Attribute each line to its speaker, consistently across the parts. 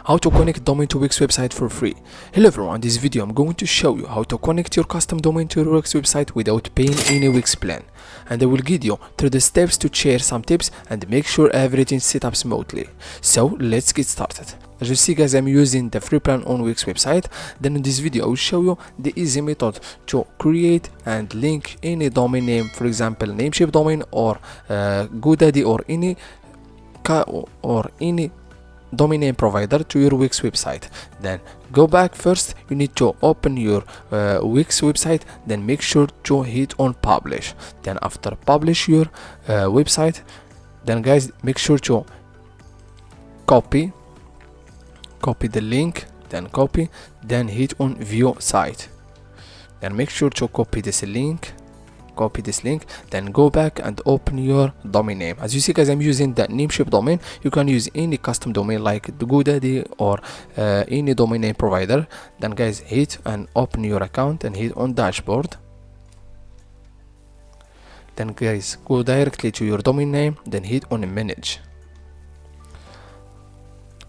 Speaker 1: How to connect domain to Wix website for free. Hello everyone, in this video I'm going to show you how to connect your custom domain to your Wix website without paying any Wix plan, and I will guide you through the steps to share some tips and make sure everything is set up smoothly. So let's get started. As you see guys, I'm using the free plan on Wix website. Then in this video I will show you the easy method to create and link any domain name, for example Namecheap domain or GoDaddy or any domain name provider to your Wix website. Then go back. First you need to open your Wix website, then make sure to hit on publish. Then after publish your website, then guys make sure to copy the link, then copy, then hit on view site. Then make sure to copy this link, then go back and open your domain name. As you see guys, I'm using the Namecheap domain. You can use any custom domain like the GoDaddy or any domain name provider. Then guys hit and open your account and hit on dashboard. Then guys go directly to your domain name, then hit on manage.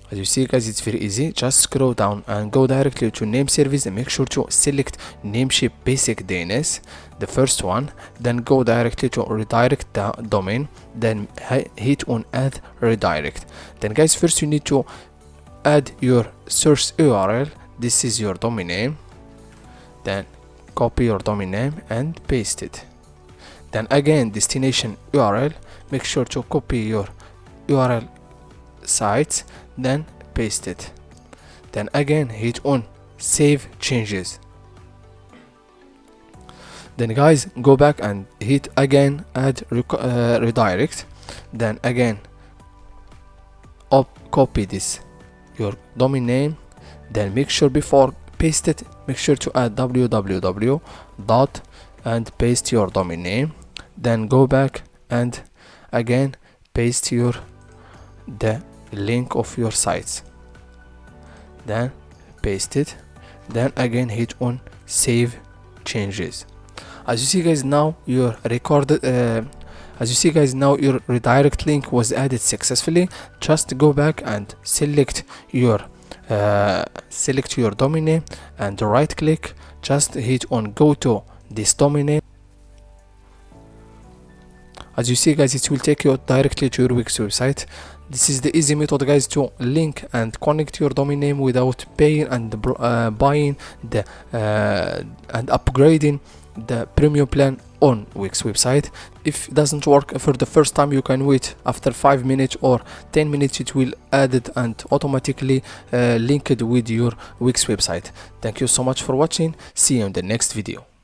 Speaker 1: As you see guys, it's very easy. Just scroll down and go directly to name service and make sure to select Namecheap basic DNS, the first one. Then go directly to redirect the domain, then hit on add redirect. Then guys, first you need to add your source URL. This is your domain name. Then copy your domain name and paste it. Then again destination URL, make sure to copy your URL sites, then paste it. Then again hit on save changes. Then guys go back and hit again add redirect. Then again copy this your domain name, then make sure before paste it, make sure to add www dot and paste your domain name. Then go back and again paste the link of your sites, then paste it. Then again hit on save changes. As you see guys, now your redirect link was added successfully. Just go back and select your domain name and right click, just hit on go to this domain name. As you see guys, it will take you directly to your Wix website. This is the easy method guys to link and connect your domain name without paying and buying and upgrading the premium plan on Wix website. If it doesn't work for the first time, you can wait after 5 minutes or 10 minutes. It will add it and automatically link it with your Wix website. Thank you so much for watching. See you in the next video.